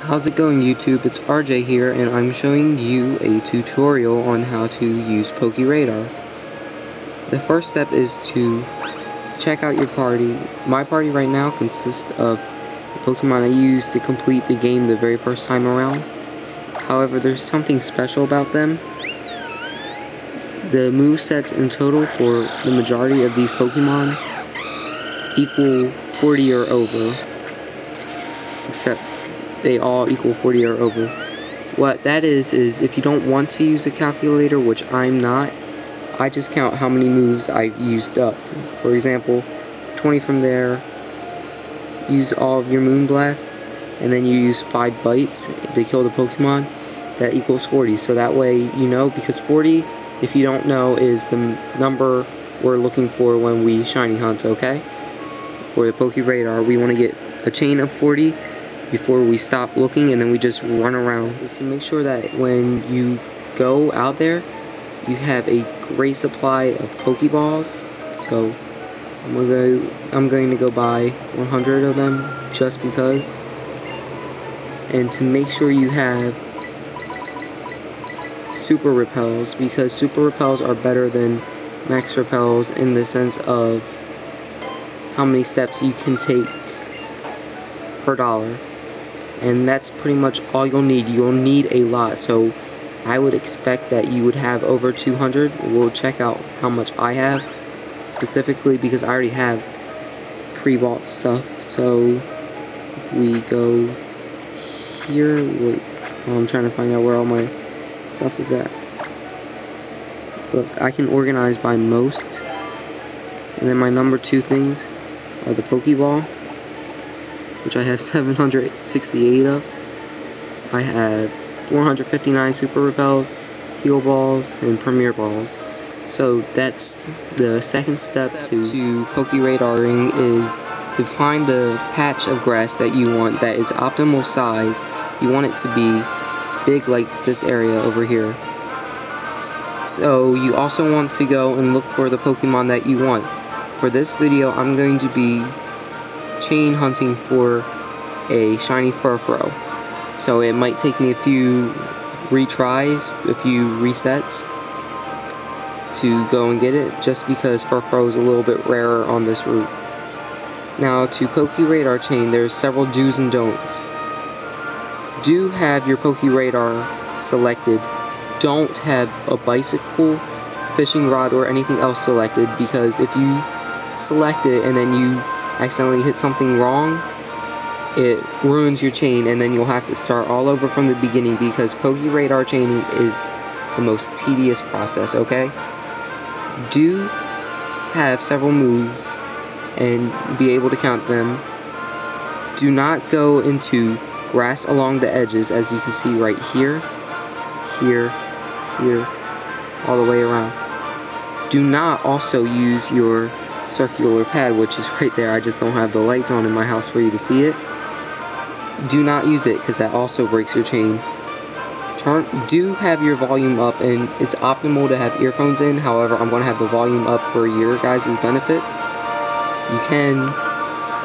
How's it going, YouTube? It's RJ here, and I'm showing you a tutorial on how to use Pokeradar. The first step is to check out your party. My party right now consists of the Pokemon I used to complete the game the very first time around. However, there's something special about them. The movesets in total for the majority of these Pokemon equal 40 or over, except they all equal 40 or over. What that is if you don't want to use a calculator, which I'm not, I just count how many moves I've used up. For example, 20 from there, use all of your Moonblast, and then you use 5 bites to kill the Pokemon, that equals 40. So that way you know, because 40, if you don't know, is the number we're looking for when we shiny hunt, okay? For the Pokeradar, we want to get a chain of 40 before we stop looking, and then we just run around. Is to make sure that when you go out there, you have a great supply of Pokeballs. So I'm going to go buy 100 of them just because. And to make sure you have Super Repels, because Super Repels are better than Max Repels in the sense of how many steps you can take per dollar. And that's pretty much all you'll need. You'll need a lot, so I would expect that you would have over 200. We'll check out how much I have specifically, because I already have pre-bought stuff. So we go here. Wait, I'm trying to find out where all my stuff is at. Look, I can organize by most, and then my number 2 things are the Pokeball, which I have 768 of. I have 459 Super Repels, Heal Balls, and Premier Balls. So that's the second step to Pokeradaring, is to find the patch of grass that you want that is optimal size. You want it to be big like this area over here. So you also want to go and look for the Pokemon that you want. For this video, I'm going to be chain hunting for a shiny Furfrou. So it might take me a few retries, a few resets to go and get it, just because Furfrou is a little bit rarer on this route. Now, to Pokeradar chain, there's several do's and don'ts. Do have your Pokeradar selected. Don't have a bicycle, fishing rod, or anything else selected, because if you select it and then you accidentally hit something wrong, it ruins your chain, and then you'll have to start all over from the beginning, because Pokeradar chaining is the most tedious process, okay? Do have several moves and be able to count them. Do not go into grass along the edges, as you can see right here, here, here, all the way around. Do not also use your circular pad, which is right there. I just don't have the lights on in my house for you to see it. Do not use it, because that also breaks your chain. Do have your volume up, and it's optimal to have earphones in. However, I'm going to have the volume up for your guys' benefit. You can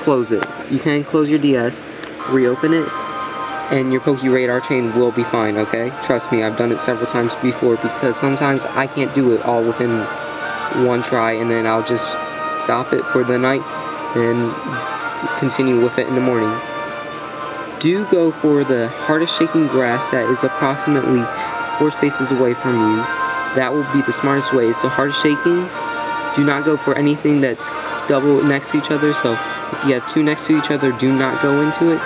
close it. You can close your DS, reopen it, and your Pokeradar chain will be fine, okay? Trust me, I've done it several times before, because sometimes I can't do it all within one try, and then I'll just stop it for the night and continue with it in the morning. Do go for the hardest shaking grass that is approximately 4 spaces away from you. That will be the smartest way. So hardest shaking, do not go for anything that's double next to each other. So if you have 2 next to each other, do not go into it.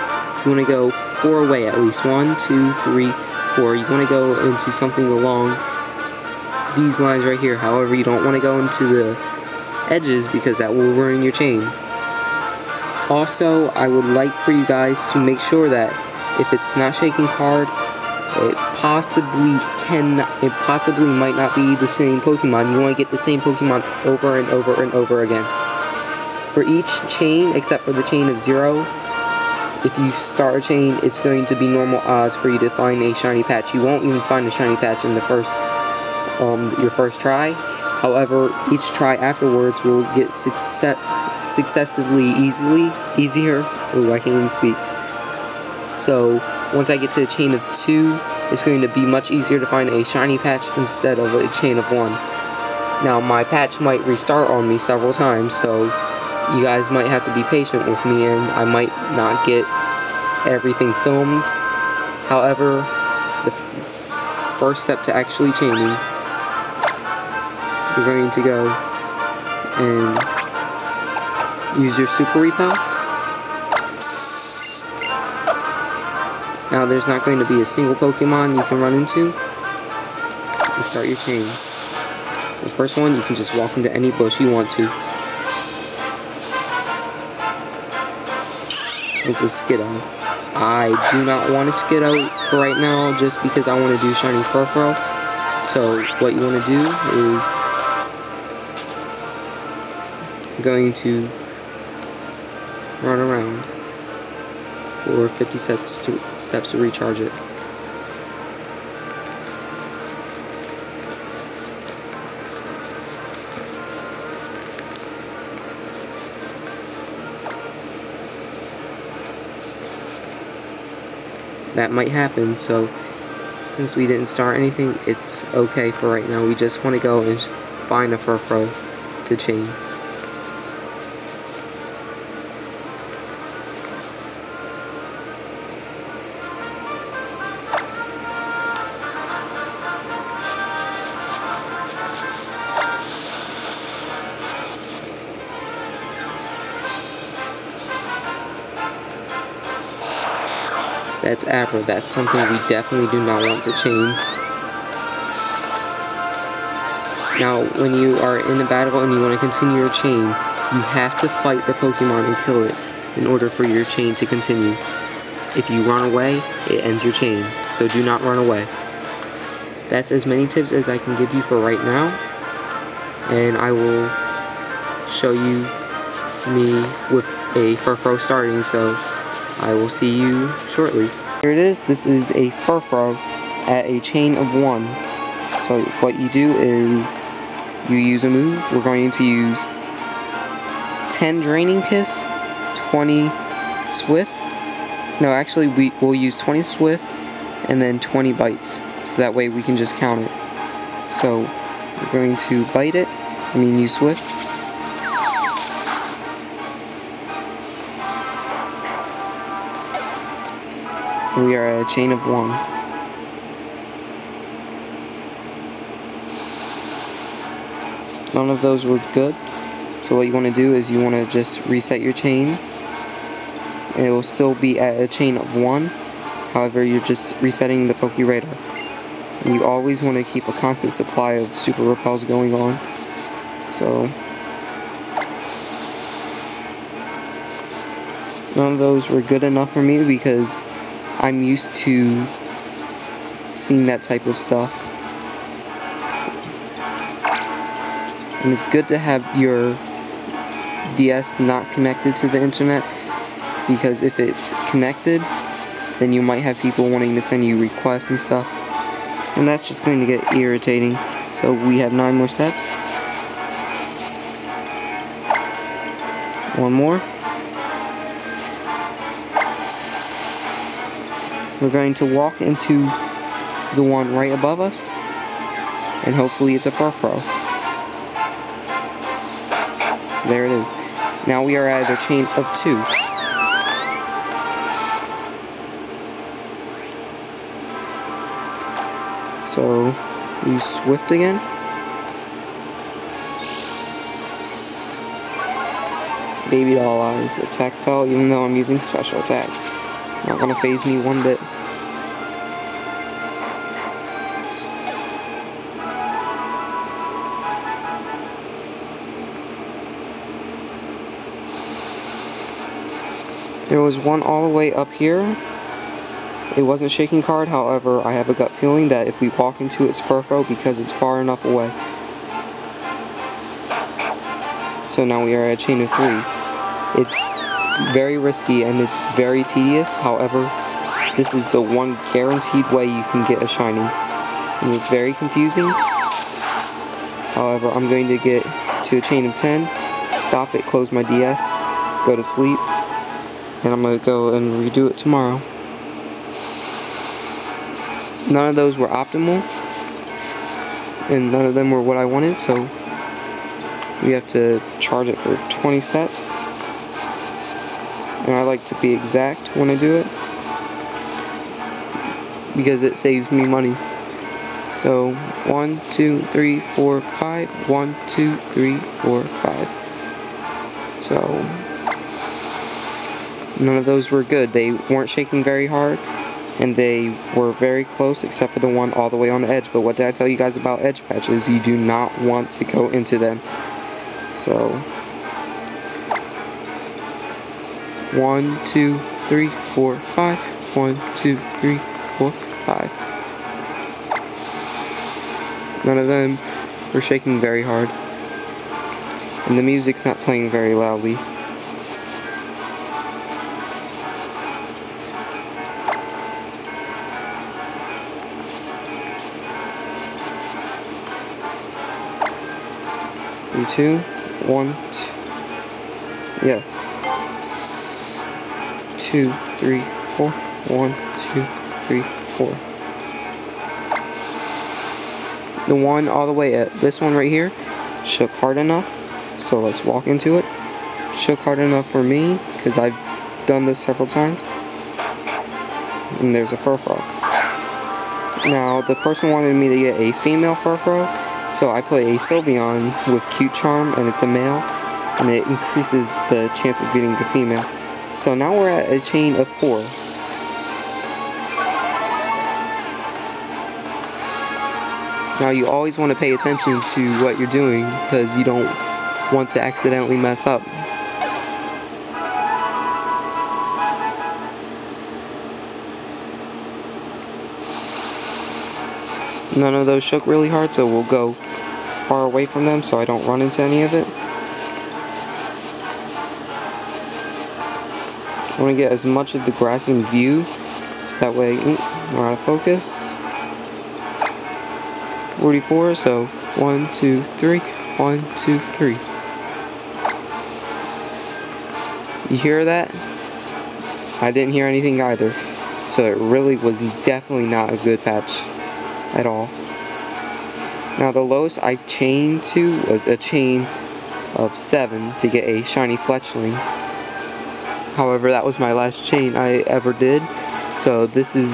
You want to go 4 away at least. 1, 2, 3, 4. You want to go into something along these lines right here. However, you don't want to go into the edges, because that will ruin your chain. Also, I would like for you guys to make sure that if it's not shaking hard, it possibly might not be the same Pokemon. You want to get the same Pokemon over and over and over again. For each chain, except for the chain of 0, if you start a chain, it's going to be normal odds for you to find a shiny patch. You won't even find a shiny patch in the your first try. However, each try afterwards will get successively easier. Ooh, I can't even speak. So once I get to a chain of 2, it's going to be much easier to find a shiny patch instead of a chain of 1. Now, my patch might restart on me several times, so you guys might have to be patient with me, and I might not get everything filmed. However, the first step to actually chaining, you're going to go and use your super repel. Now there's not going to be a single Pokemon you can run into and start your chain. The first one, you can just walk into any bush you want to. It's a Skiddo. I do not want a Skiddo for right now just because I want to do shiny Furfrou. So what you want to do is going to run around for 50 steps to recharge it. That might happen, so since we didn't start anything, it's okay for right now. We just want to go and find a Furfrou to chain. That's Abra. That's something we definitely do not want to chain. Now, when you are in a battle and you want to continue your chain, you have to fight the Pokemon and kill it in order for your chain to continue. If you run away, it ends your chain, so do not run away. That's as many tips as I can give you for right now, and I will show you me with a Furfrou starting, so I will see you shortly. Here it is. This is a Furfrou at a chain of 1. So what you do is you use a move. We're going to use 10 Draining Kiss, 20 Swift. No, actually we'll use 20 Swift and then 20 Bites. So that way we can just count it. So we're going to bite it. Use Swift. We are at a chain of 1. None of those were good. So what you want to do is you want to just reset your chain. And it will still be at a chain of 1. However, you're just resetting the Pokeradar. And you always want to keep a constant supply of super repels going on. So none of those were good enough for me because I'm used to seeing that type of stuff. And it's good to have your DS not connected to the internet, because if it's connected, then you might have people wanting to send you requests and stuff, and that's just going to get irritating. So we have 9 more steps. 1 more. We're going to walk into the one right above us, and hopefully it's a Furfrou. There it is. Now we are at a chain of 2. So, use Swift again. Baby doll eyes. Attack fell even though I'm using special attack. Not gonna phase me one bit. There was one all the way up here. It wasn't shaking card, however, I have a gut feeling that if we walk into its Furfrou because it's far enough away. So now we are at a chain of 3. It's very risky and it's very tedious, however, this is the one guaranteed way you can get a shiny. And it's very confusing. However, I'm going to get to a chain of 10, stop it, close my DS, go to sleep, and I'm going to go and redo it tomorrow. None of those were optimal, and none of them were what I wanted, so we have to charge it for 20 steps. And I like to be exact when I do it, because it saves me money. So 1, 2, 3, 4, 5. 1, 2, 3, 4, 5. So none of those were good. They weren't shaking very hard, and they were very close except for the one all the way on the edge. But what did I tell you guys about edge patches? You do not want to go into them. So 1, 2, 3, 4, 5. 1, 2, 3, 4, 5. None of them were shaking very hard, and the music's not playing very loudly. Three, 2, 1, 2. Yes. 2, 3, 4. 1, 2, 3, 4. The one all the way at this one right here shook hard enough, so let's walk into it. Shook hard enough for me, because I've done this several times. And there's a Furfrou. Now, the person wanted me to get a female Furfrou, so I put a Sylveon with Cute Charm, and it's a male, and it increases the chance of getting the female. So now we're at a chain of 4. Now you always want to pay attention to what you're doing, because you don't want to accidentally mess up. None of those shook really hard, so we'll go far away from them so I don't run into any of it. I want to get as much of the grass in view, so that way we're out of focus. 44, so 1, 2, 3, 1, 2, 3. You hear that? I didn't hear anything either, so it really was definitely not a good patch at all. Now the lowest I chained to was a chain of 7 to get a shiny fletchling. However, that was my last chain I ever did, so this is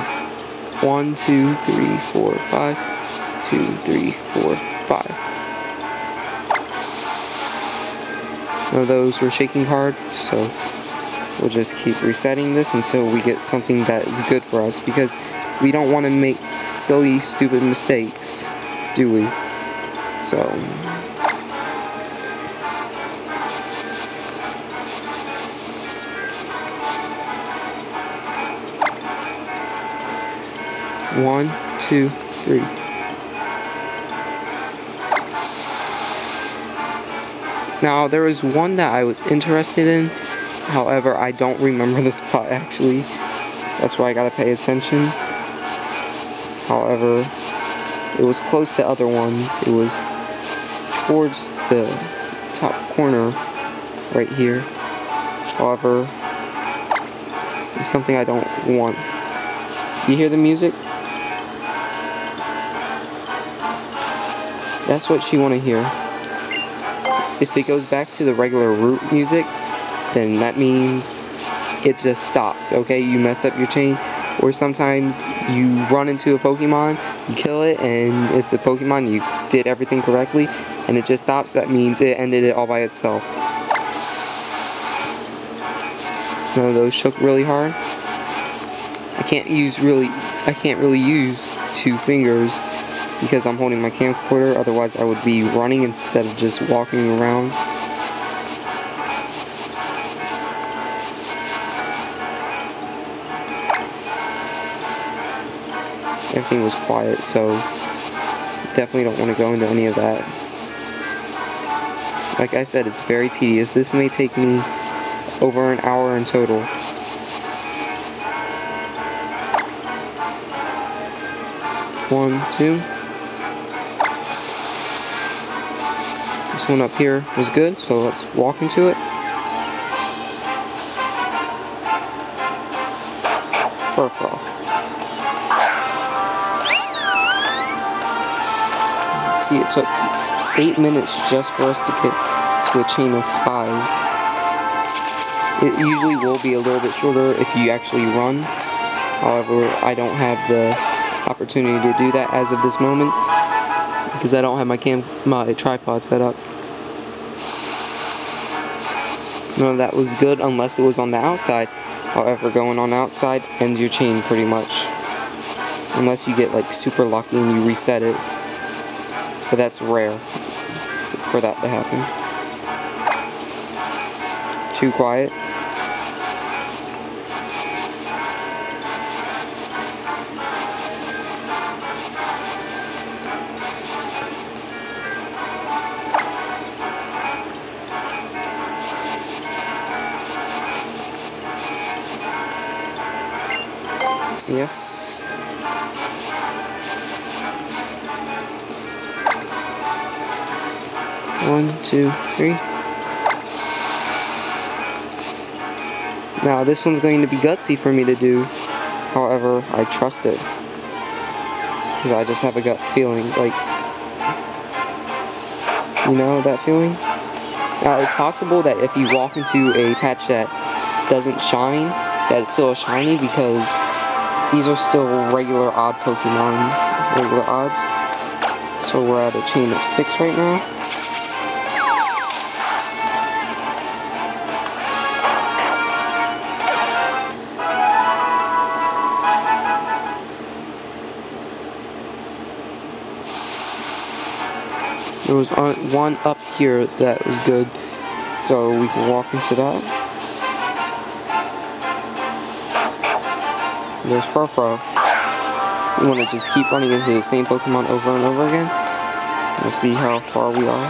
1, 2, 3, 4, 5. 2, 3, 4, 5. None of those were shaking hard, so we'll just keep resetting this until we get something that is good for us, because we don't want to make silly, stupid mistakes, do we? So 1, 2, 3. Now, there was one that I was interested in, however, I don't remember the spot actually. That's why I gotta pay attention. However, it was close to other ones. It was towards the top corner right here. However, it's something I don't want. You hear the music? That's what you want to hear. If it goes back to the regular root music, then that means it just stops, okay? You messed up your chain. Or sometimes you run into a Pokemon, you kill it, and it's a Pokemon, you did everything correctly, and it just stops. That means it ended it all by itself. None of those shook really hard. I can't really use 2 fingers because I'm holding my camcorder, otherwise I would be running instead of just walking around. Everything was quiet, so definitely don't want to go into any of that. Like I said, it's very tedious. This may take me over an hour in total. One, 2. This one up here was good, so let's walk into it. Furfrou. see it took 8 minutes just for us to get to a chain of 5. It usually will be a little bit shorter if you actually run. However, I don't have the opportunity to do that as of this moment because I don't have my tripod set up. None of that was good unless it was on the outside. However, going on the outside ends your chain pretty much. Unless you get like super lucky and you reset it. But that's rare for that to happen. Too quiet. Yes. One, two, three. Now this one's going to be gutsy for me to do. However, I trust it. Because I just have a gut feeling. Like, you know that feeling? Now it's possible that if you walk into a patch that doesn't shine, that it's still shiny because these are still regular odd Pokemon, regular odds. So we're at a chain of 6 right now. There was one up here that was good, so we can walk into that. There's Furfrou. We want to just keep running into the same Pokemon over and over again. We'll see how far we are.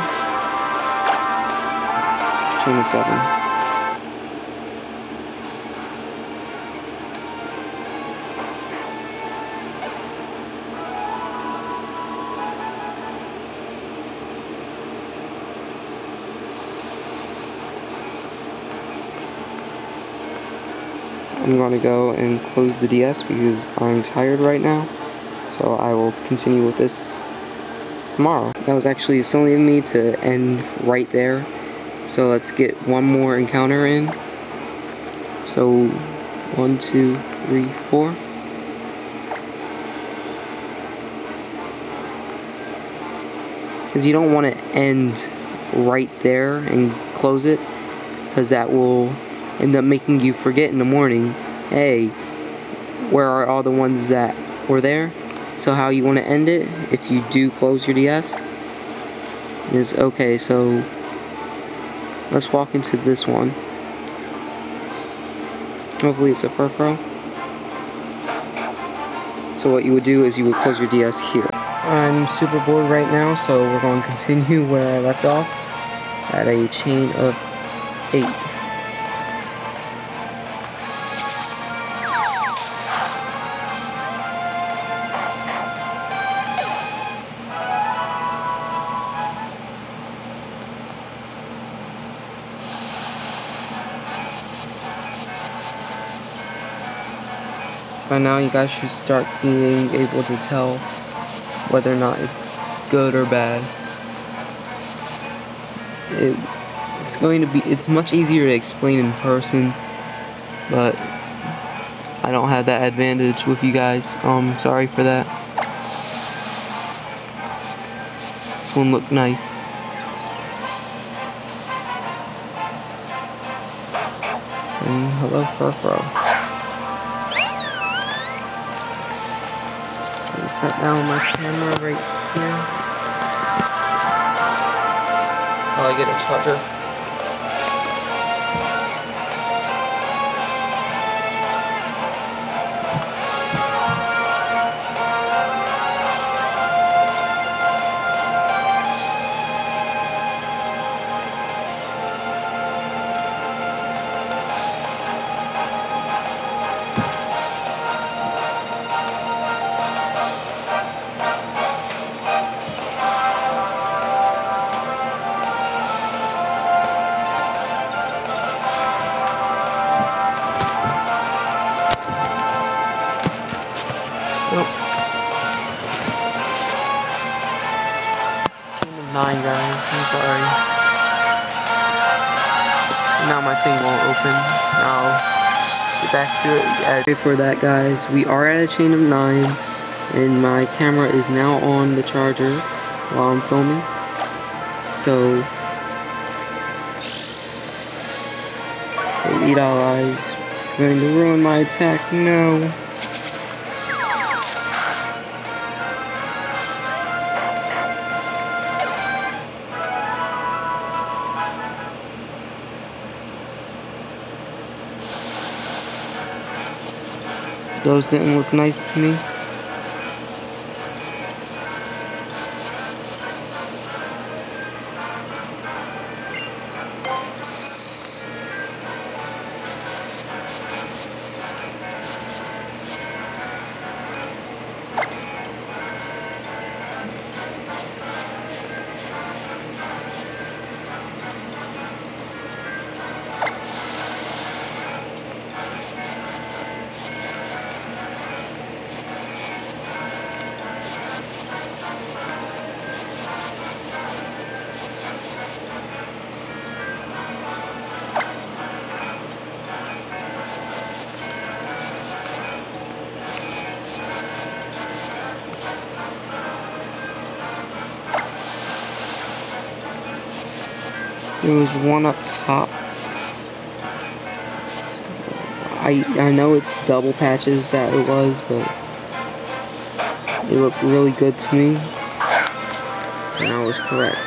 Chain of 7. I'm going to go and close the DS because I'm tired right now, so I will continue with this tomorrow. That was actually silly of me to end right there, so let's get one more encounter in. So 1, 2, 3, 4. Because you don't want to end right there and close it, because that will end up making you forget in the morning, hey, where are all the ones that were there? So how you want to end it, if you do close your DS, is okay, so let's walk into this one. Hopefully it's a Furfrou. So what you would do is you would close your DS here. I'm super bored right now, so we're going to continue where I left off at a chain of 8. By now you guys should start being able to tell whether or not it's good or bad. It's much easier to explain in person, but I don't have that advantage with you guys. Sorry for that. This one looked nice. And hello, Furfrou. Set down my camera right here. While I get a charger. 9, guys. I'm sorry. Now my thing won't open. Now get back to it. Yeah. For that, guys, we are at a chain of 9, and my camera is now on the charger while I'm filming. So, baby doll eyes, going to ruin my attack. No. Those didn't look nice to me. There was one up top. I know it's double patches that it was, but it looked really good to me, and I was correct.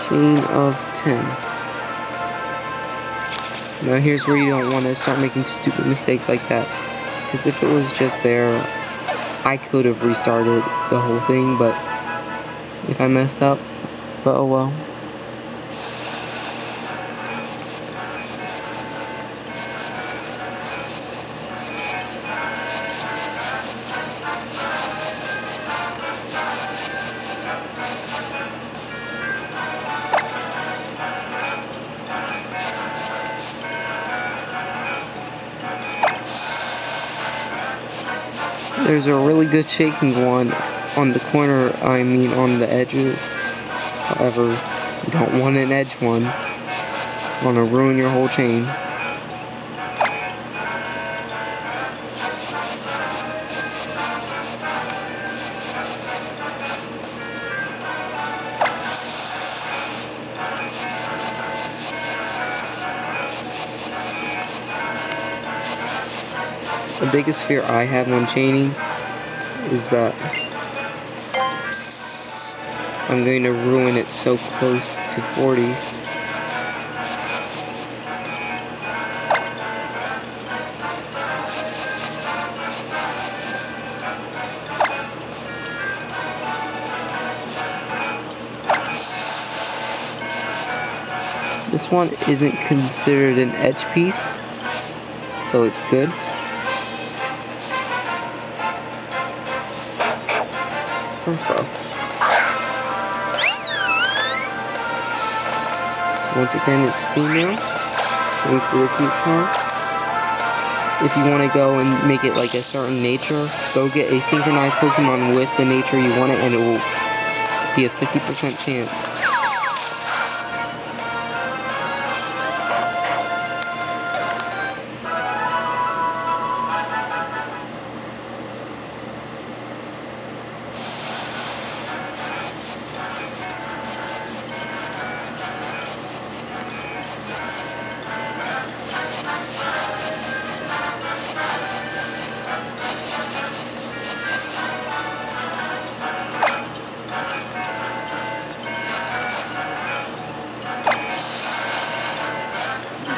Chain of 10. Now here's where you don't want to start making stupid mistakes like that, because if it was just there, I could have restarted the whole thing, but if I messed up, but oh well. There's a really good shaking one on the corner, I mean on the edges. However, you don't want an edge one. You want to ruin your whole chain. The biggest fear I have when chaining is that I'm going to ruin it so close to 40. This one isn't considered an edge piece, so it's good. Furfrou. Once again, it's female. Thanks to the cute charm. If you want to go and make it like a certain nature, go get a synchronized Pokemon with the nature you want it, and it will be a 50% chance.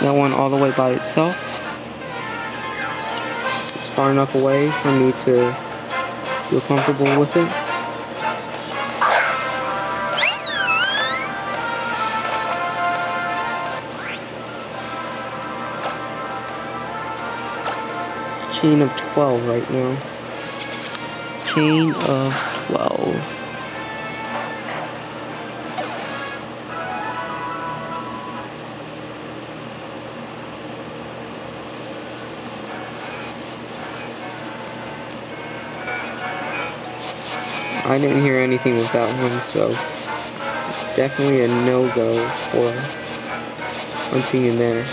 That one all the way by itself. It's far enough away for me to feel comfortable with it. Chain of 12 right now. Chain of 12. I didn't hear anything with that one, so definitely a no-go for hunting in there.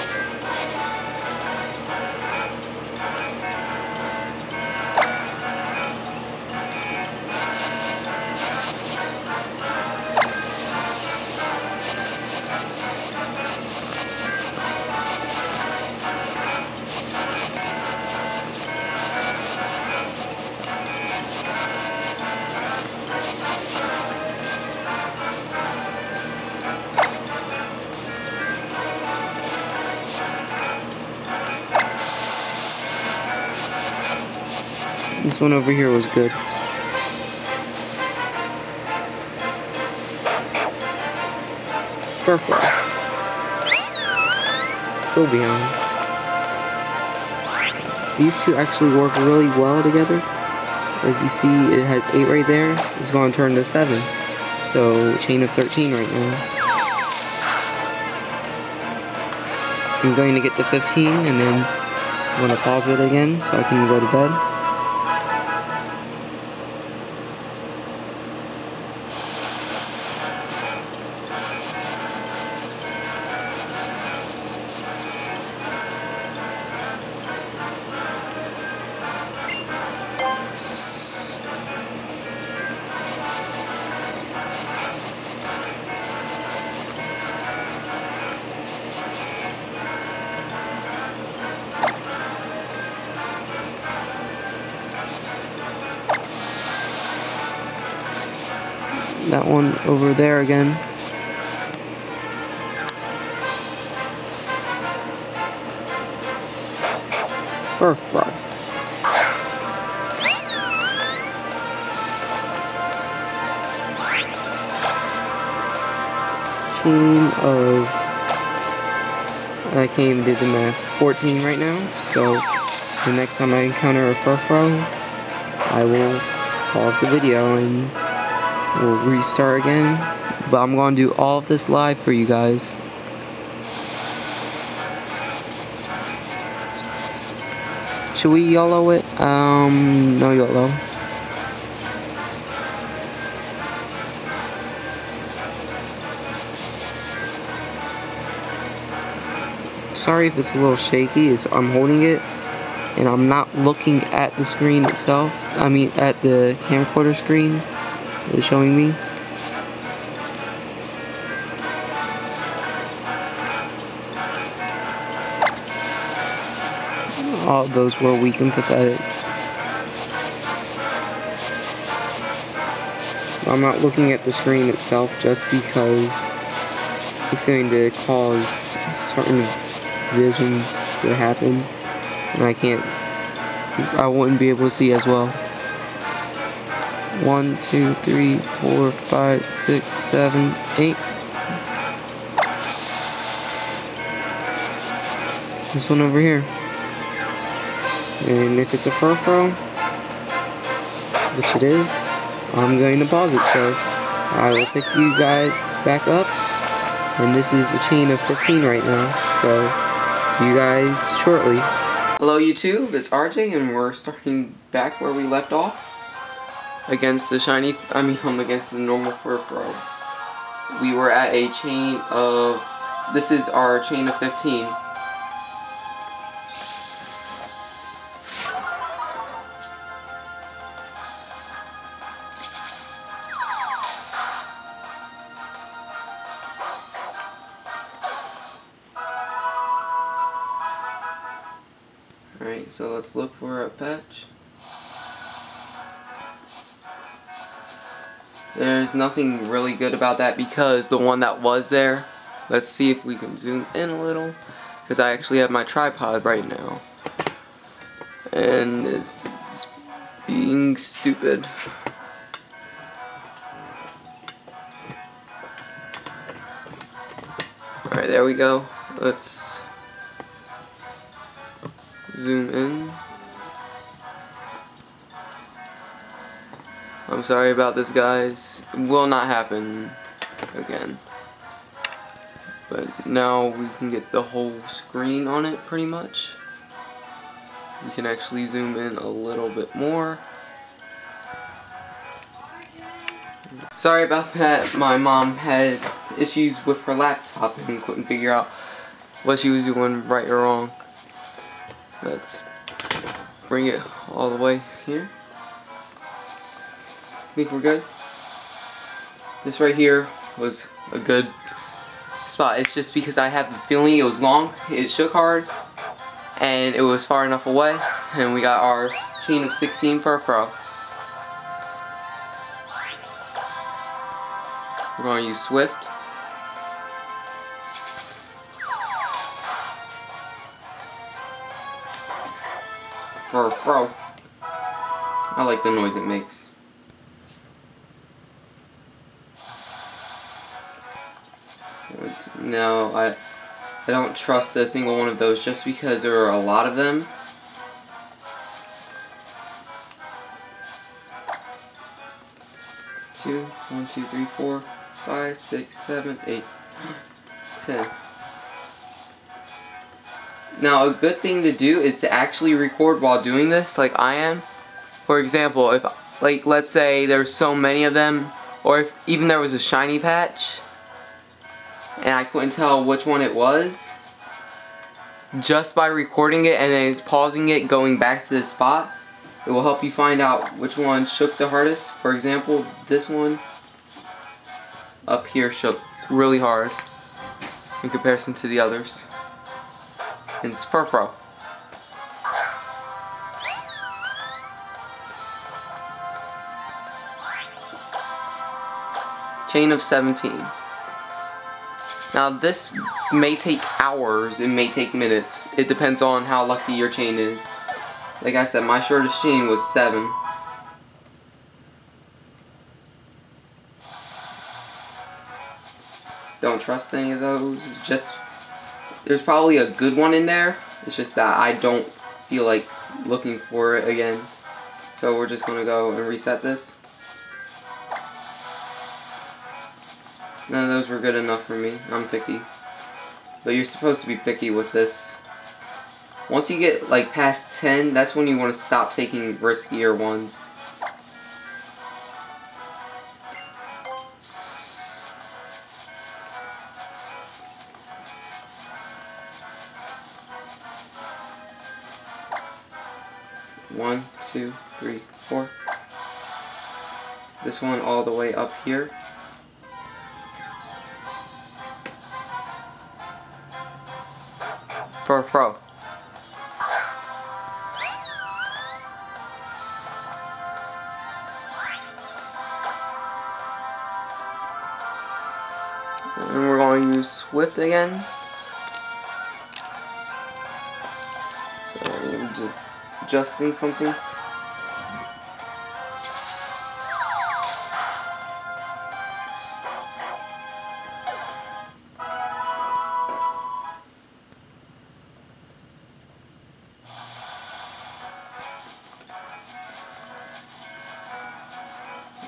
This one over here was good. Furfrou. Still behind. These two actually work really well together. As you see, it has 8 right there. It's going to turn to 7. So, chain of 13 right now. I'm going to get to 15 and then I'm going to pause it again so I can go to bed. That one over there again. Furfrou. Chain of, I can't even do the math, 14 right now. So the next time I encounter a Furfrou, I will pause the video and we'll restart again, but I'm going to do all of this live for you guys. Should we YOLO it? No YOLO. Sorry if it's a little shaky, I'm holding it and I'm not looking at the screen itself. I mean at the camcorder screen. It's showing me. All of those were weak and pathetic. I'm not looking at the screen itself just because it's going to cause certain visions to happen and I wouldn't be able to see as well. 1, 2, 3, 4, 5, 6, 7, 8. This one over here. And if it's a Furfrou, which it is, I'm going to pause it. So I will pick you guys back up. And this is a chain of 15 right now. So see you guys shortly. Hello YouTube, it's RJ and we're starting back where we left off. Against the against the normal Furfrou. We were at a chain of, this is our chain of 15. Alright, so let's look for a patch. There's nothing really good about that because the one that was there, let's see if we can zoom in a little, because I actually have my tripod right now, and it's being stupid. Alright, there we go. Let's zoom in. I'm sorry about this, guys. It will not happen again. But now we can get the whole screen on it, pretty much. We can actually zoom in a little bit more. Sorry about that. My mom had issues with her laptop and couldn't figure out what she was doing right or wrong. Let's bring it all the way here. I think we're good. This right here was a good spot. It's just because I have the feeling it was long, it shook hard, and it was far enough away, and we got our chain of 16 Furfrou. We're going to use Swift. Furfrou. I like the noise it makes. No, I don't trust a single one of those just because there are a lot of them. Two, 1, 2, 3, 4, 5, 6, 7, 8, 10. Now, a good thing to do is to actually record while doing this, like I am. For example, if, like, let's say there's so many of them, or if even there was a shiny patch, and I couldn't tell which one it was, just by recording it and then pausing it, going back to this spot, it will help you find out which one shook the hardest. For example, this one up here shook really hard in comparison to the others. And it's Furfrou. Chain of 17. Now this may take hours, it may take minutes. It depends on how lucky your chain is. Like I said, my shortest chain was 7. Don't trust any of those. Just, there's probably a good one in there. It's just that I don't feel like looking for it again. So we're just gonna go and reset this. None of those were good enough for me. I'm picky. But you're supposed to be picky with this. Once you get like past 10, that's when you want to stop taking riskier ones. One, 2, 3, 4. This one all the way up here. Furfrou. And we're going to use Swift again. So I'm just adjusting something.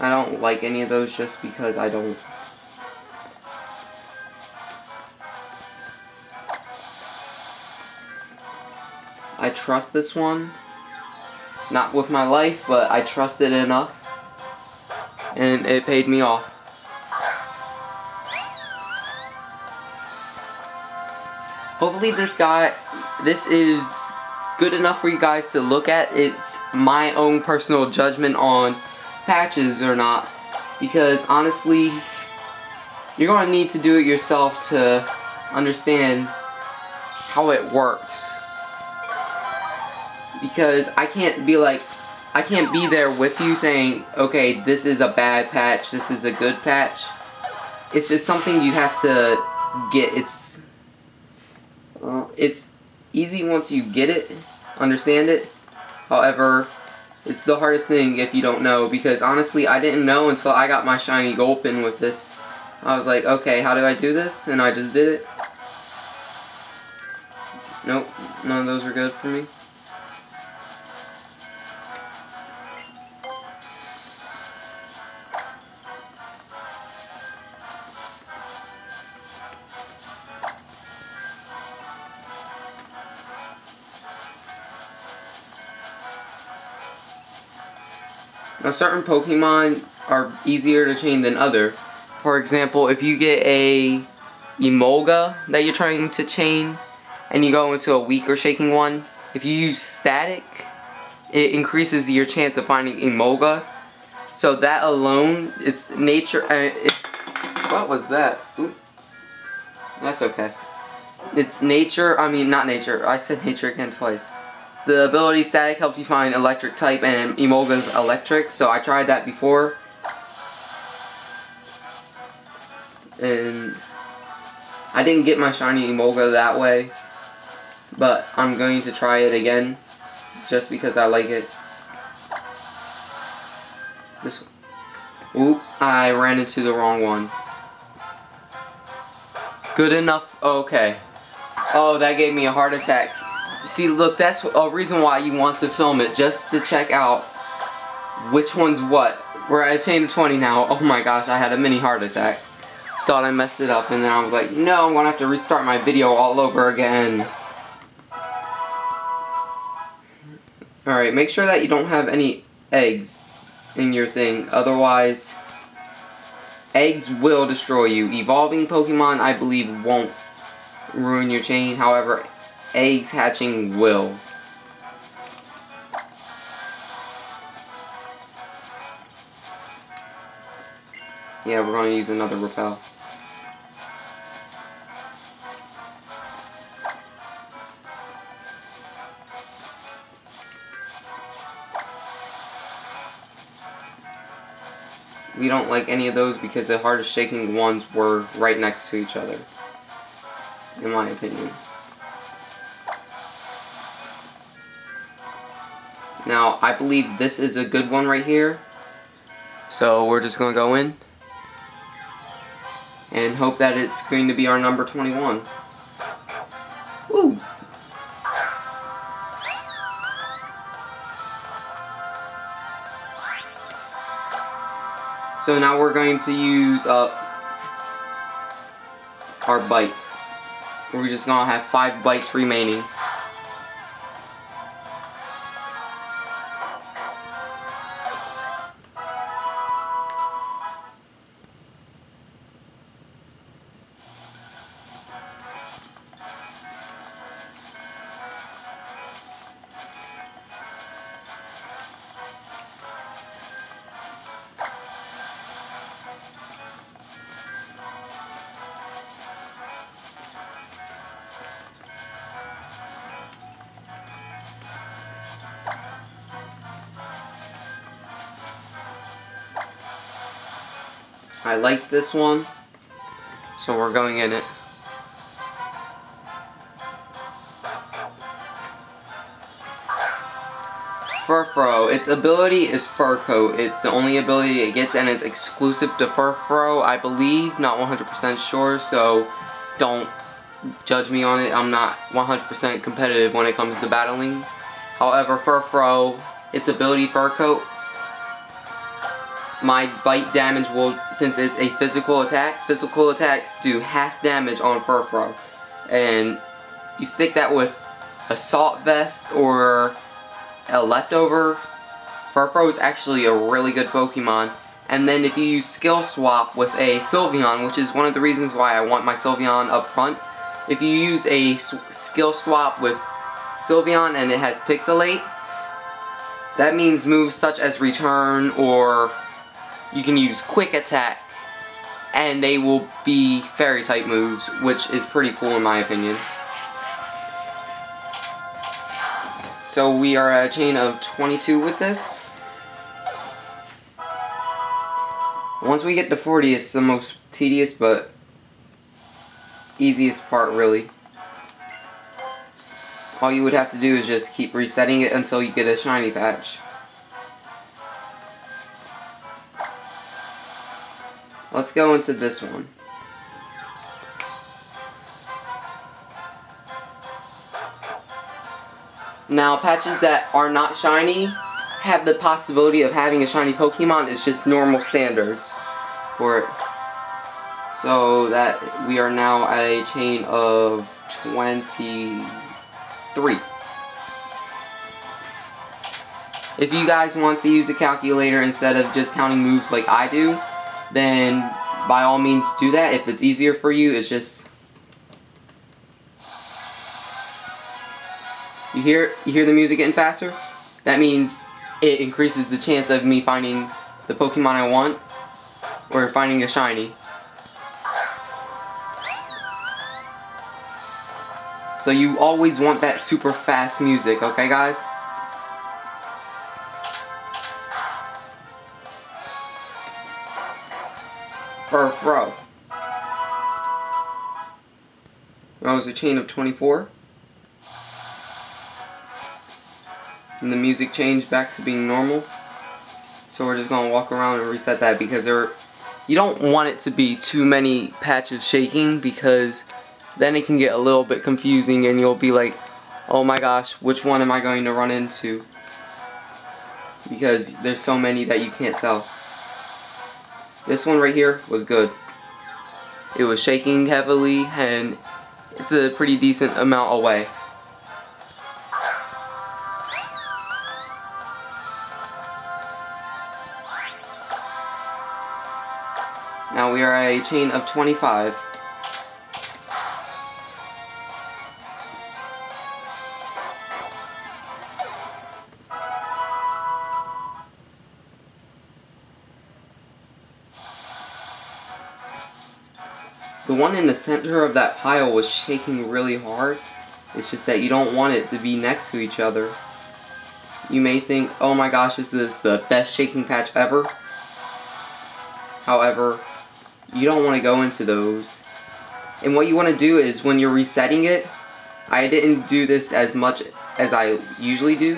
I don't like any of those just because I don't. I trust this one. Not with my life, but I trust it enough. And it paid me off. Hopefully this is good enough for you guys to look at. It's my own personal judgment on patches or not, because honestly you're going to need to do it yourself to understand how it works, because I can't be there with you saying, okay, this is a bad patch, this is a good patch. It's just something you have to get. It's easy once you get it, understand it. However, it's the hardest thing if you don't know, because honestly, I didn't know until I got my shiny gold pin with this. I was like, okay, how do I do this? And I just did it. Nope, none of those are good for me. Now certain Pokemon, are easier to chain than other. For example, if you get a Emolga that you're trying to chain and you go into a weaker shaking one, if you use static, it increases your chance of finding Emolga. So that alone, it's nature. What was that? Oop. That's okay. It's nature. I mean, not nature. I said nature again twice. The ability static helps you find electric type, and Emolga's electric. So I tried that before, and I didn't get my shiny Emolga that way. But I'm going to try it again, just because I like it. This one. Oop, I ran into the wrong one. Good enough, okay. Oh, that gave me a heart attack. See, look, that's a reason why you want to film it, just to check out which one's what. We're at chain of 20 now. Oh my gosh, I had a mini heart attack. Thought I messed it up, and then I was like, no, I'm gonna have to restart my video all over again. Alright, make sure that you don't have any eggs in your thing, otherwise eggs will destroy you. Evolving Pokemon, I believe, won't ruin your chain, however, eggs hatching will. Yeah, we're going to use another repel. We don't like any of those because the hardest shaking ones were right next to each other, in my opinion. Now, I believe this is a good one right here, so we're just going to go in and hope that it's going to be our number 21. Woo! So now we're going to use up our bite. We're just going to have 5 bites remaining. I like this one, so we're going in it. Furfrou, its ability is Fur Coat. It's the only ability it gets, and it's exclusive to Furfrou, I believe. Not 100% sure, so don't judge me on it. I'm not 100% competitive when it comes to battling. However, Furfrou, its ability Fur Coat, my bite damage will, since it's a physical attacks do half damage on Furfrou. And you stick that with Assault Vest or a leftover, Furfrou is actually a really good Pokemon. And then if you use Skill Swap with a Sylveon, which is one of the reasons why I want my Sylveon up front, if you use a Skill Swap with Sylveon and it has Pixelate, that means moves such as Return, or you can use Quick Attack, and they will be Fairy type moves, which is pretty cool in my opinion. So we are at a chain of 22 with this. Once we get to 40, it's the most tedious but easiest part, really. All you would have to do is just keep resetting it until you get a shiny patch. Let's go into this one. Now, patches that are not shiny have the possibility of having a shiny Pokemon. It's just normal standards for it. So that we are now at a chain of 23. If you guys want to use a calculator instead of just counting moves like I do, then by all means do that. If it's easier for you, it's just... You hear the music getting faster? That means it increases the chance of me finding the Pokemon I want, or finding a shiny. So you always want that super fast music, okay guys? Furfrou. That was a chain of 24. And the music changed back to being normal. So we're just gonna walk around and reset that, because you don't want it to be too many patches shaking, because then it can get a little bit confusing and you'll be like, oh my gosh, which one am I going to run into? Because there's so many that you can't tell. This one right here was good. It was shaking heavily and it's a pretty decent amount away. Now we are at a chain of 25. The one in the center of that pile was shaking really hard. It's just that you don't want it to be next to each other. You may think, oh my gosh, this is the best shaking patch ever. However, you don't want to go into those. And what you want to do is, when you're resetting it, I didn't do this as much as I usually do.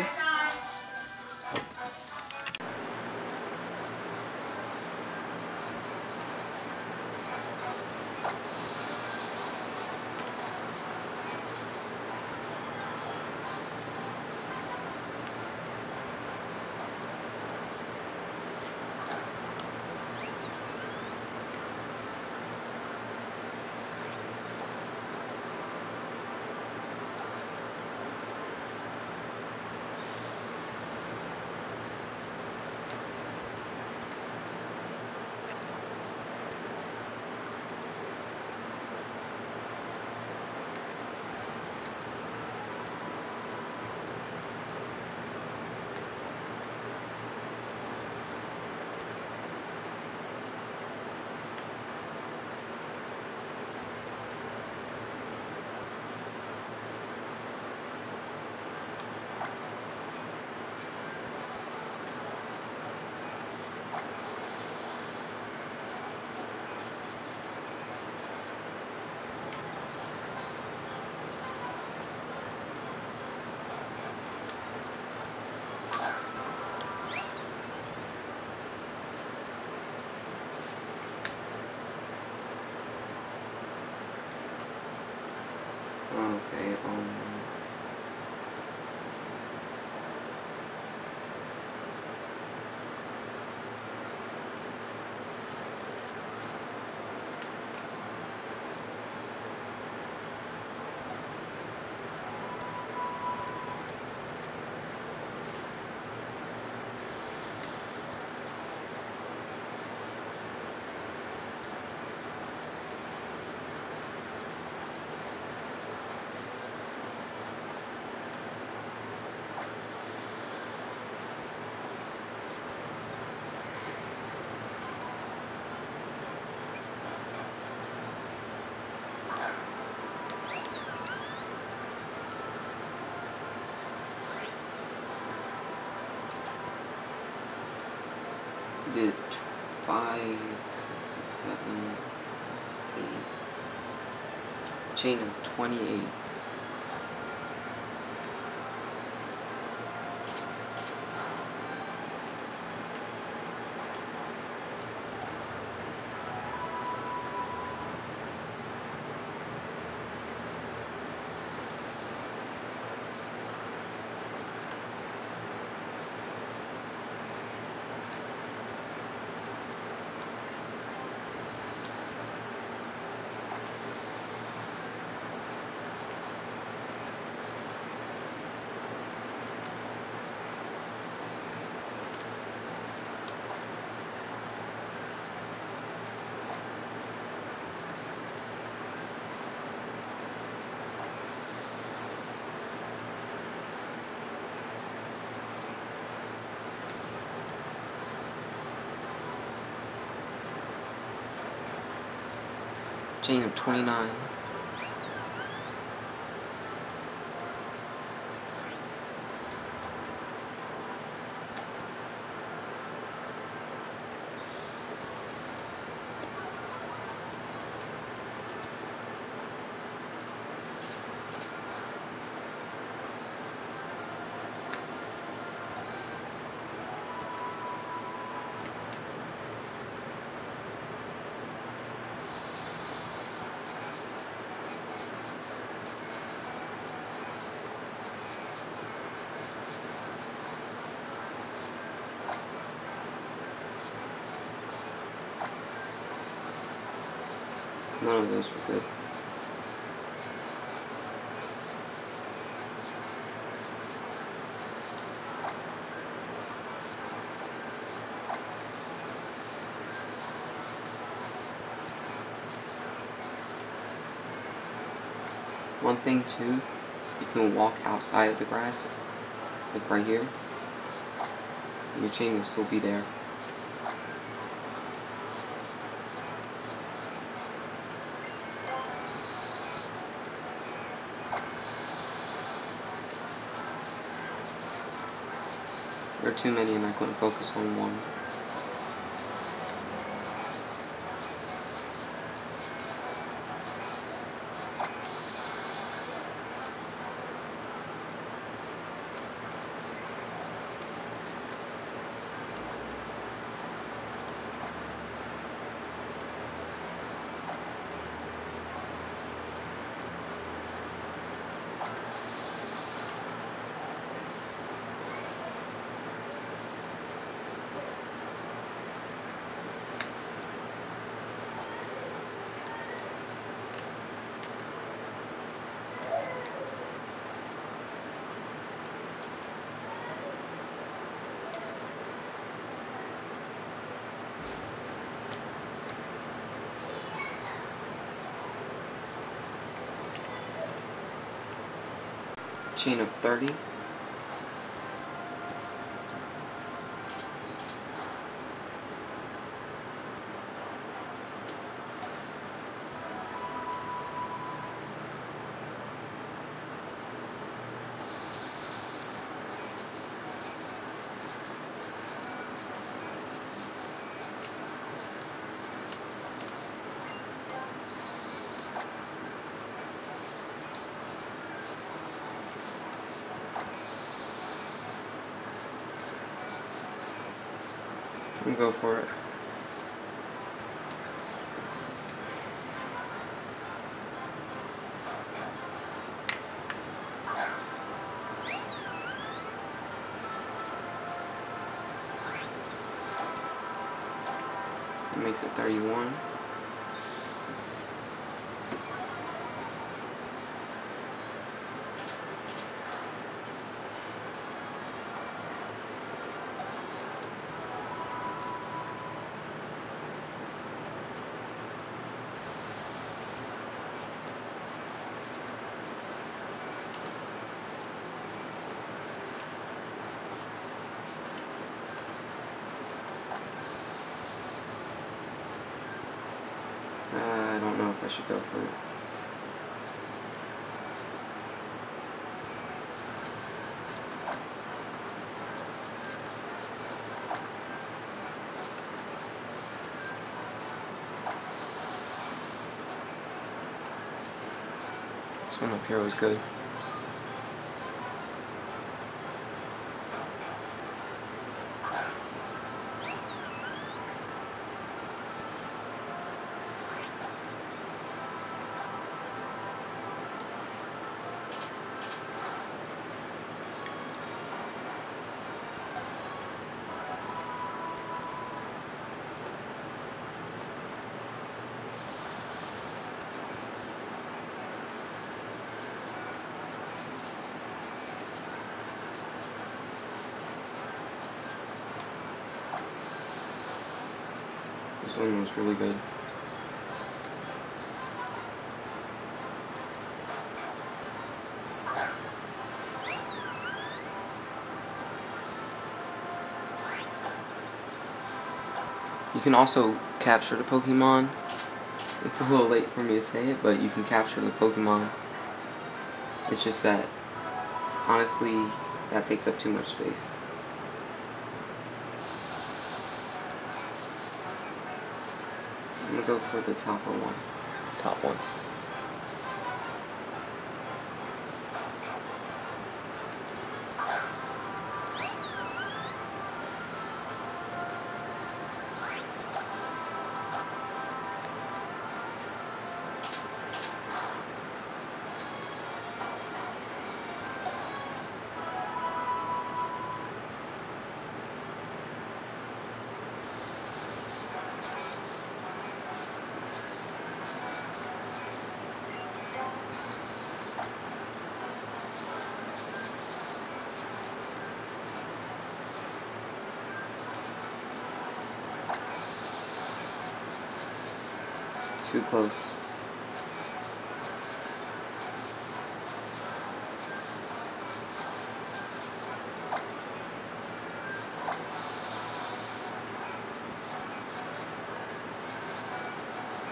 Okay, did 5, 6, 7, 8, chain of 28. Chain of 29. None of those were good. One thing too, you can walk outside of the grass, like right here, and your chain will still be there. There are too many and I couldn't focus on one. Chain of 30. Go for it. That makes it 31. I don't know if I should go for it. This one up here was good. This one was really good. You can also capture the Pokemon It's a little late for me to say it, but you can capture the Pokemon. It's just that, honestly, that takes up too much space. I'm gonna go for the topper one. Top one. Too close.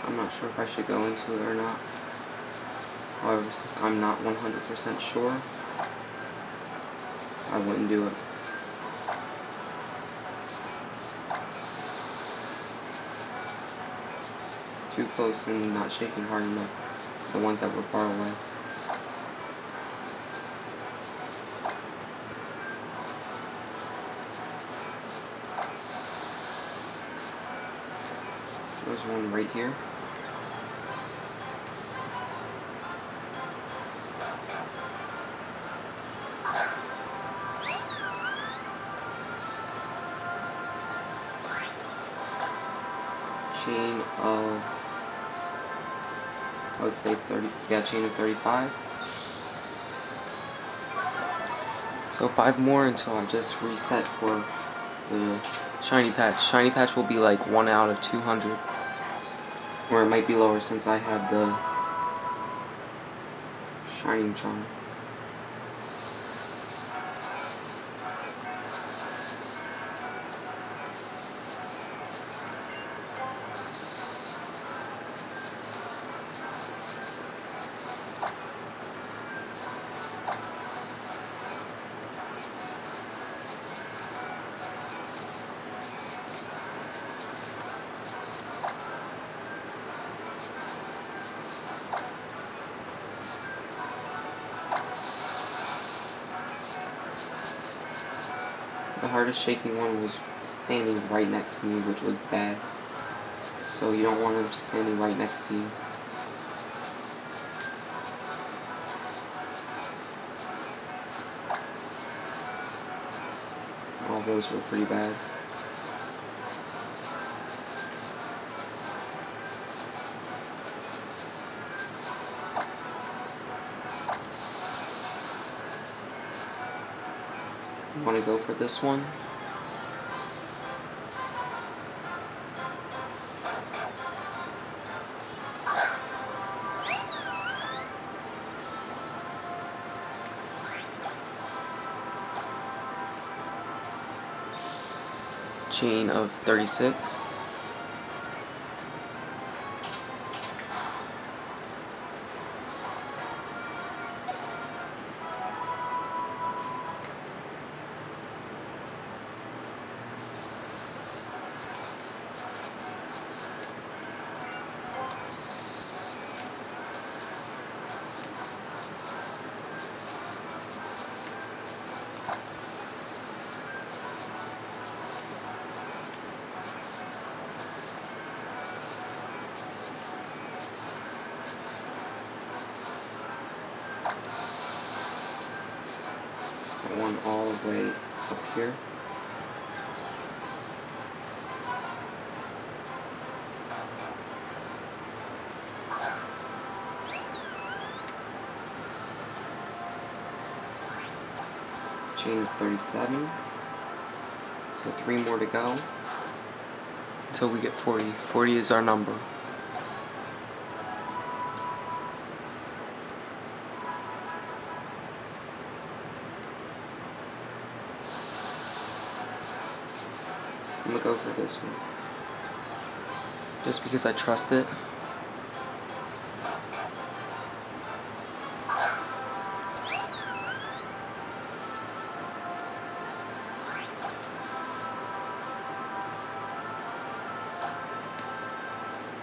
I'm not sure if I should go into it or not. However, since I'm not 100% sure, I wouldn't do it. Too close and not shaking hard enough. The ones that were far away. There's one right here. Chain of, I would say 30, yeah, chain of 35. So 5 more until I just reset for the shiny patch. Shiny patch will be like 1 out of 200. Or it might be lower since I have the shining charm. The hardest shaking one was standing right next to me, which was bad. So you don't want him standing right next to you. All those were pretty bad. You want to go for this one? Chain of 36. One all the way up here. Chain of 37. So 3 more to go until we get 40. 40 is our number. I'm gonna go for this one. Just because I trust it.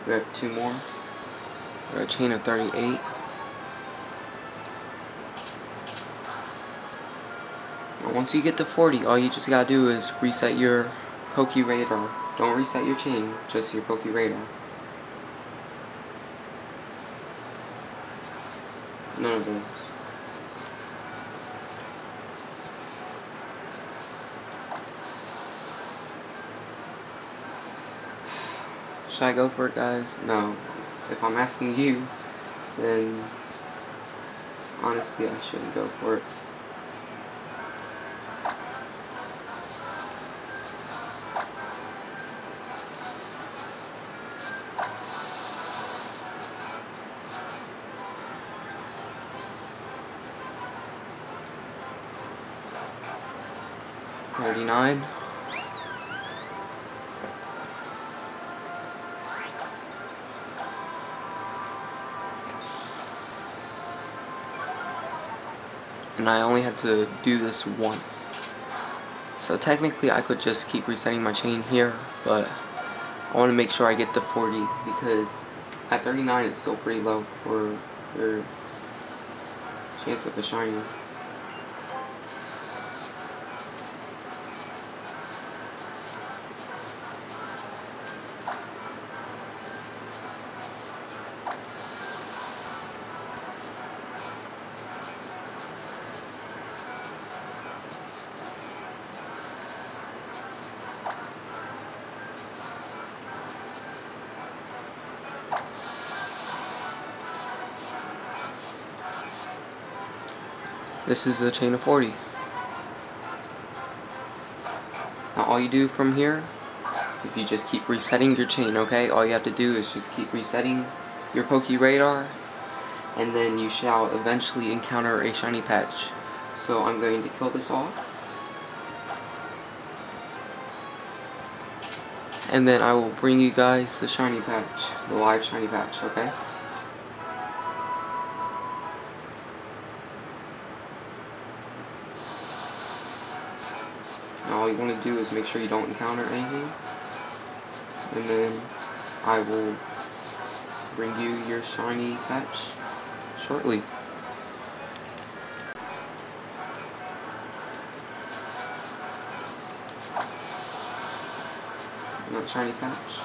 We have 2 more. We're a chain of 38. Now once you get to 40, all you just gotta do is reset your Pokeradar. Don't reset your chain, just your Pokeradar. None of those. Should I go for it, guys? No. If I'm asking you, then honestly I shouldn't go for it. $39. And I only had to do this once. So technically I could just keep resetting my chain here, but I want to make sure I get to 40 because at 39 it's still pretty low for your chance of a shiny. This is a chain of 40. Now all you do from here is you just keep resetting your chain, okay? All you have to do is just keep resetting your Pokeradar, and then you shall eventually encounter a shiny patch. So I'm going to kill this off, and then I will bring you guys the shiny patch, the live shiny patch, okay? Now all you want to do is make sure you don't encounter anything, and then I will bring you your shiny patch shortly. Not shiny patch.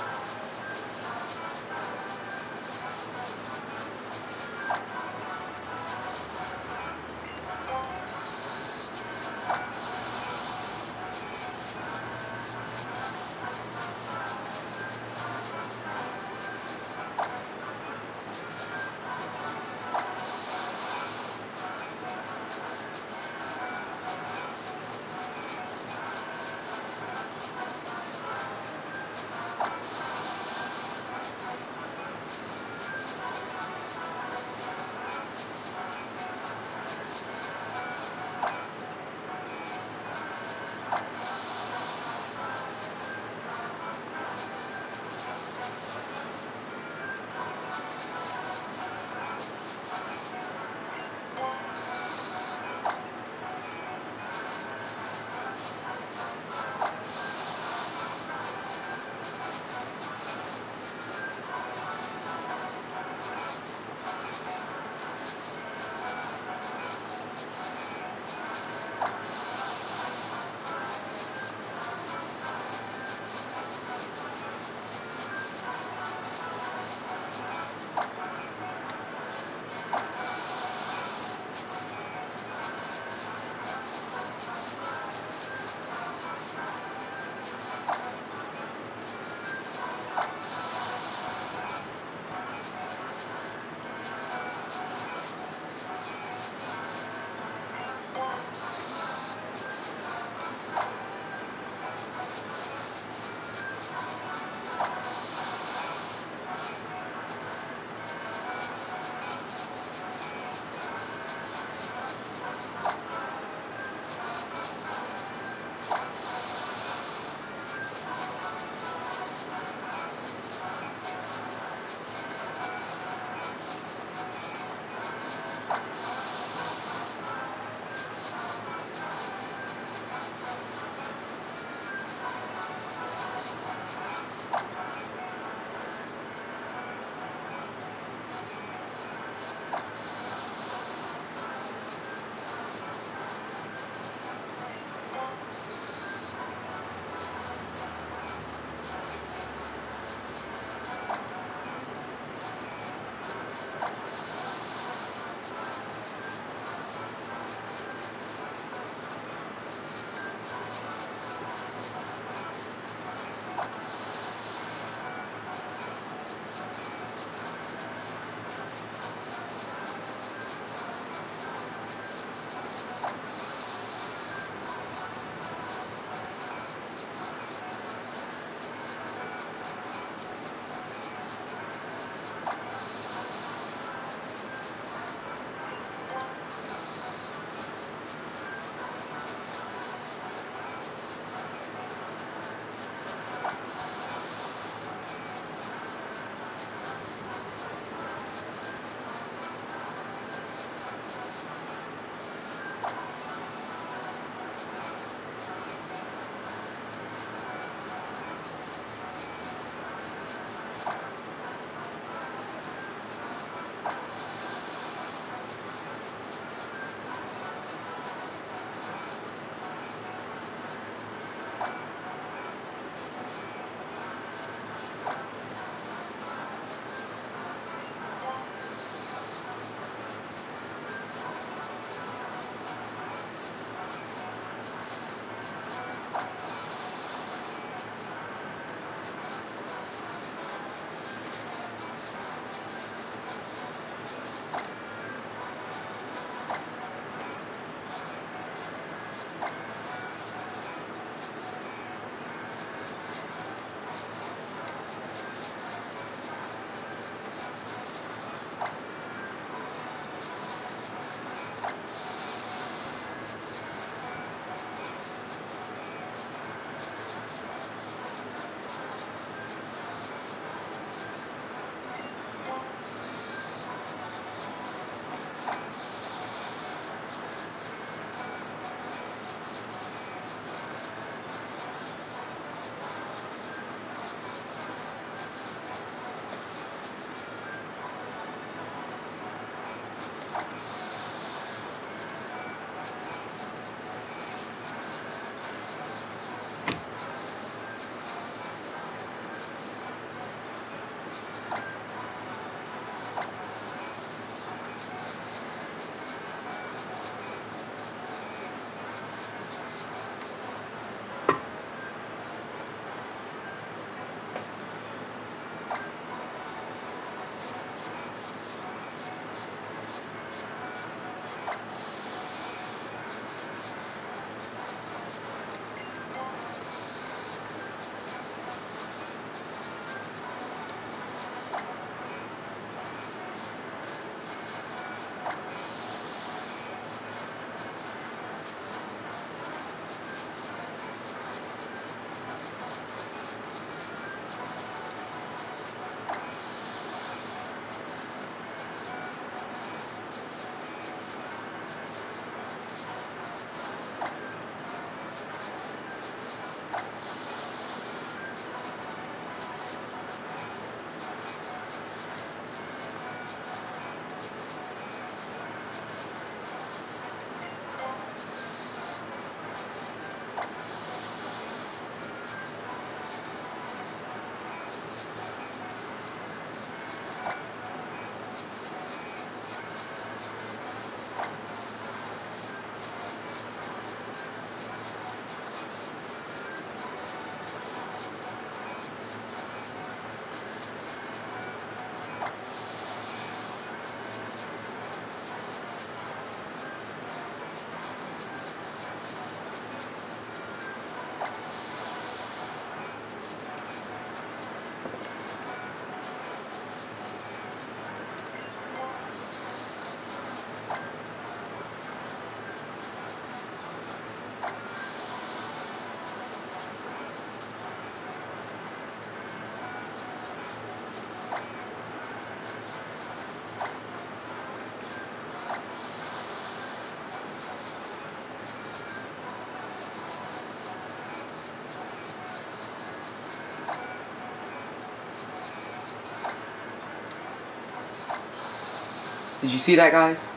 Did you see that, guys?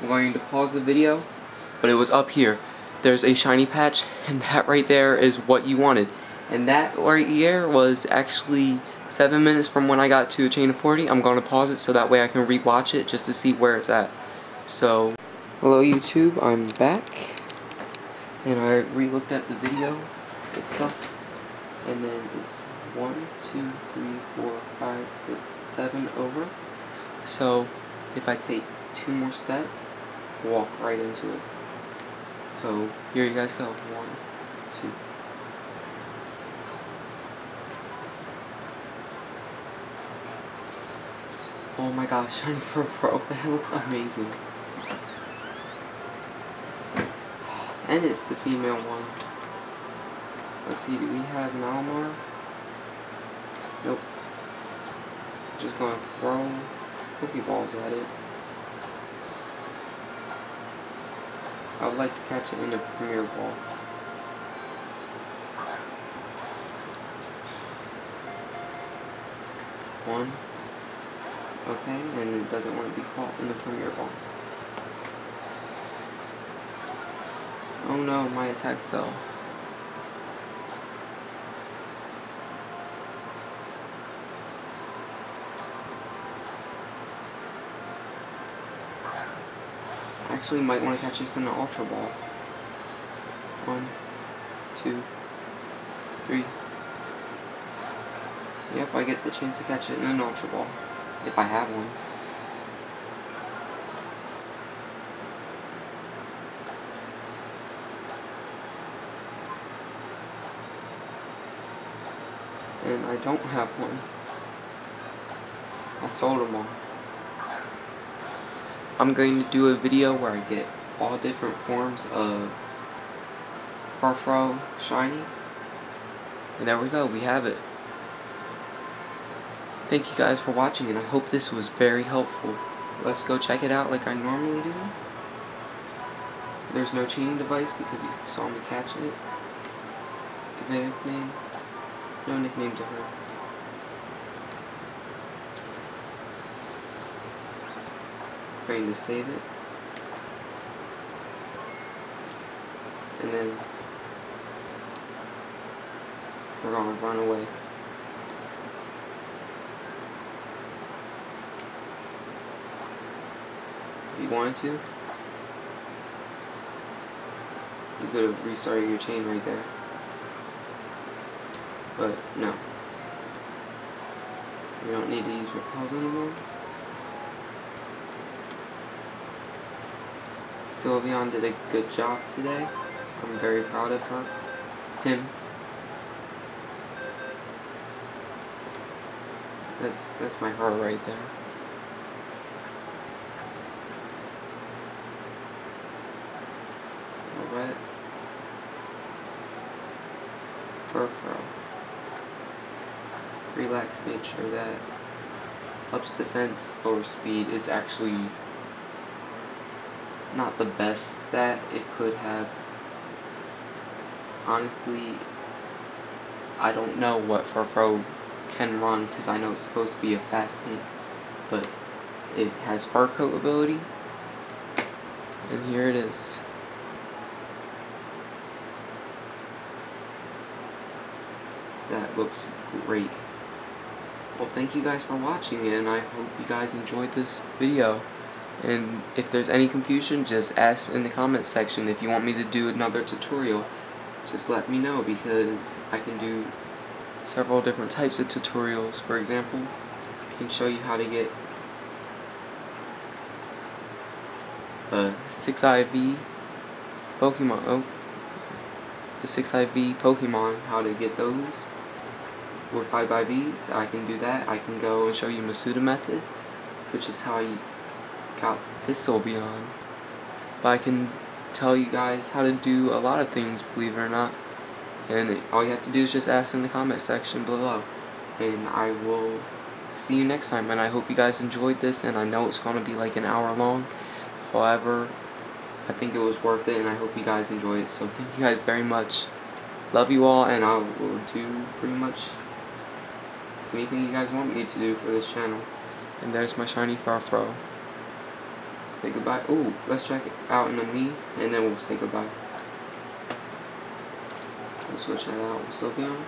I'm going to pause the video, but it was up here. There's a shiny patch, and that right there is what you wanted. And that right here was actually 7 minutes from when I got to a chain of 40. I'm going to pause it so that way I can rewatch it just to see where it's at. So, hello YouTube, I'm back. And I re-looked at the video itself. And then it's 1, 2, 3, 4, 5, 6, 7 over. So, if I take 2 more steps, walk right into it. So, here you guys go. 1, 2. Oh my gosh, shiny Furfrou. That looks amazing. And it's the female one. Let's see, do we have Malamar? Nope. Just gonna throw Pokeballs at it. I would like to catch it in a Premier Ball. One. Okay, and it doesn't want to be caught in the Premier Ball. Oh no, my attack fell. Actually might want to catch this in an Ultra Ball. 1, 2, 3. Yep, I get the chance to catch it in an Ultra Ball. If I have one. And I don't have one. I sold them all. I'm going to do a video where I get all different forms of Furfrou shiny. And there we go, we have it. Thank you guys for watching, and I hope this was very helpful. Let's go check it out like I normally do. There's no chaining device because you saw me catch it. Give it a nickname. No nickname to her. Going to save it. And then we're going to run away. If you wanted to, you could have restarted your chain right there. But no. You don't need to use repels anymore. Sylveon did a good job today. I'm very proud of her. Him. That's my her right there. Alright. Furfrou. Relaxed nature that ups defense, lower speed is actually not the best that it could have. Honestly, I don't know what Furfrou can run because I know it's supposed to be a fast tank, but it has fur coat ability, and here it is. That looks great. Well, thank you guys for watching, and I hope you guys enjoyed this video. And if there's any confusion, just ask in the comments section. If you want me to do another tutorial, just let me know, because I can do several different types of tutorials. For example, I can show you how to get a 6IV Pokemon, the 6IV Pokemon, how to get those with 5IVs. I can do that. I can go and show you Masuda method, which is how you got this Sylveon. But I can tell you guys how to do a lot of things, believe it or not. And all you have to do is just ask in the comment section below. And I will see you next time. And I hope you guys enjoyed this. And I know it's going to be like an hour long. However, I think it was worth it. And I hope you guys enjoy it. So thank you guys very much. Love you all. And I will do pretty much anything you guys want me to do for this channel. And there's my shiny Furfrou. say goodbye. Ooh, let's check it out in a me, and then we'll say goodbye. We'll switch that out. We'll still be on.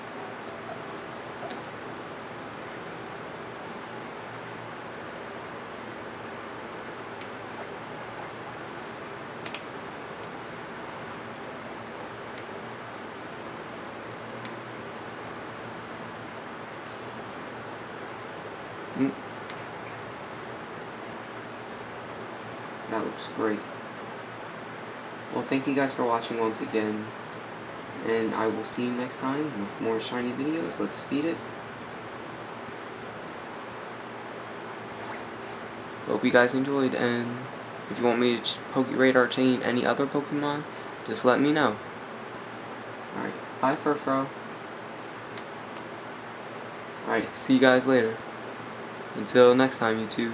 That looks great. Well, thank you guys for watching once again, and I will see you next time with more shiny videos. Let's feed it. Hope you guys enjoyed, and if you want me to Pokeradar chain any other Pokemon, just let me know. Alright, bye Furfrou. Alright, see you guys later. Until next time, YouTube.